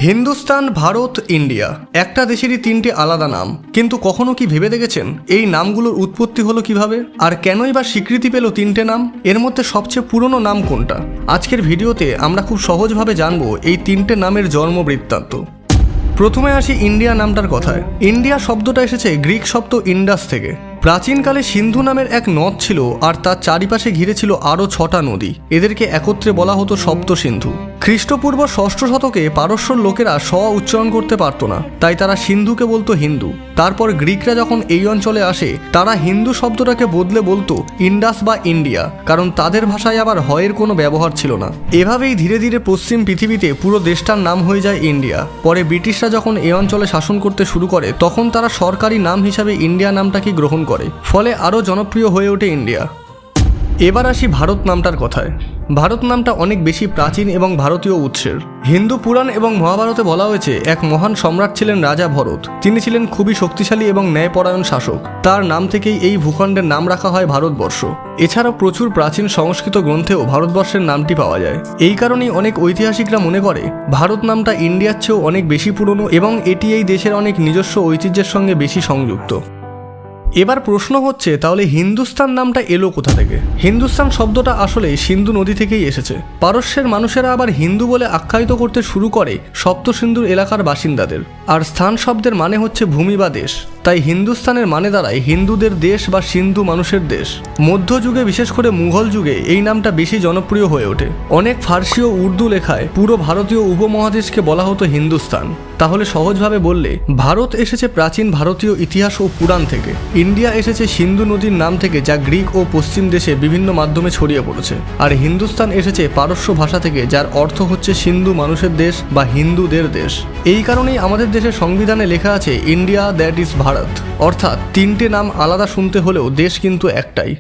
Hindustan, Bharat, India একটা দেশেরই তিনটে আলাদা নাম, কিন্তু কখনো কি ভেবে দেখেছেন এই নামগুলোর উৎপত্তি হলো কিভাবে, আর কেনই বা স্বীকৃতি পেল তিনটে নাম? এর মধ্যে সবচেয়ে পুরনো নাম কোনটা? আজকের ভিডিওতে আমরা খুব সহজভাবে জানবো এই তিনটে নামের জন্ম বৃত্তান্ত। প্রথমে আসি ইন্ডিয়া নামটার কথায়। ইন্ডিয়া শব্দটা এসেছে গ্রিক শব্দ ইন্ডাস থেকে। প্রাচীনকালে সিন্ধু নামের এক নদ ছিল, আর তার চারিপাশে ঘিরে ছিল আরও 6টা নদী। এদেরকে একত্রে বলা হতো সপ্ত সিন্ধু। খ্রিস্টপূর্ব 6ষ্ঠ শতকে পারস্যর লোকেরা স উচ্চারণ করতে পারত না, তাই তারা সিন্ধুকে বলতো হিন্দু। তারপর গ্রিকরা যখন এই অঞ্চলে আসে, তারা হিন্দু শব্দটাকে বদলে বলতো ইন্ডাস বা ইন্ডিয়া, কারণ তাদের ভাষায় আবার হয়ের কোনো ব্যবহার ছিল না। এভাবেই ধীরে ধীরে পশ্চিম পৃথিবীতে পুরো দেশটার নাম হয়ে যায় ইন্ডিয়া। পরে ব্রিটিশরা যখন এই অঞ্চলে শাসন করতে শুরু করে, তখন তারা সরকারি নাম হিসাবে ইন্ডিয়া নামটাকে গ্রহণ করে, ফলে আরও জনপ্রিয় হয়ে ওঠে ইন্ডিয়া। এবার আসি ভারত নামটার কথায়। ভারত নামটা অনেক বেশি প্রাচীন এবং ভারতীয় উৎসের। হিন্দু পুরাণ এবং মহাভারতে বলা হয়েছে এক মহান সম্রাট ছিলেন রাজা ভরত। তিনি ছিলেন খুবই শক্তিশালী এবং ন্যায়পরায়ণ শাসক। তার নাম থেকেই এই ভূখণ্ডের নাম রাখা হয় ভারতবর্ষ। এছাড়াও প্রচুর প্রাচীন সংস্কৃত গ্রন্থেও ভারতবর্ষের নামটি পাওয়া যায়। এই কারণেই অনেক ঐতিহাসিকরা মনে করে ভারত নামটা ইন্ডিয়ার চেয়েও অনেক বেশি পুরনো এবং এটি এই দেশের অনেক নিজস্ব ঐতিহ্যের সঙ্গে বেশি সংযুক্ত। এবার প্রশ্ন হচ্ছে, তাহলে হিন্দুস্তান নামটা এলো কোথা থেকে? হিন্দুস্তান শব্দটা আসলে সিন্ধু নদী থেকেই এসেছে। পারস্যের মানুষেরা আবার হিন্দু বলে আখ্যায়িত করতে শুরু করে সপ্ত সিন্ধুর এলাকার বাসিন্দাদের। আর স্থান শব্দের মানে হচ্ছে ভূমি বা দেশ, তাই হিন্দুস্তানের মানে দাঁড়ায় হিন্দুদের দেশ বা সিন্ধু মানুষের দেশ। মধ্যযুগে, বিশেষ করে মুঘল যুগে এই নামটা বেশি জনপ্রিয় হয়ে ওঠে। অনেক ফার্সি ও উর্দু লেখায় পুরো ভারতীয় উপমহাদেশকে বলা হতো হিন্দুস্তান। তাহলে সহজভাবে বললে, ভারত এসেছে প্রাচীন ভারতীয় ইতিহাস ও পুরাণ থেকে। ইন্ডিয়া এসেছে সিন্ধু নদীর নাম থেকে, যা গ্রিক ও পশ্চিম দেশে বিভিন্ন মাধ্যমে ছড়িয়ে পড়েছে। আর হিন্দুস্তান এসেছে পারস্য ভাষা থেকে, যার অর্থ হচ্ছে সিন্ধু মানুষের দেশ বা হিন্দুদের দেশ। এই কারণেই আমাদের দেশের সংবিধানে লেখা আছে ইন্ডিয়া দ্যাট ইজ ভারত, অর্থাৎ তিনটে নাম আলাদা শুনতে হলেও দেশ কিন্তু একটাই।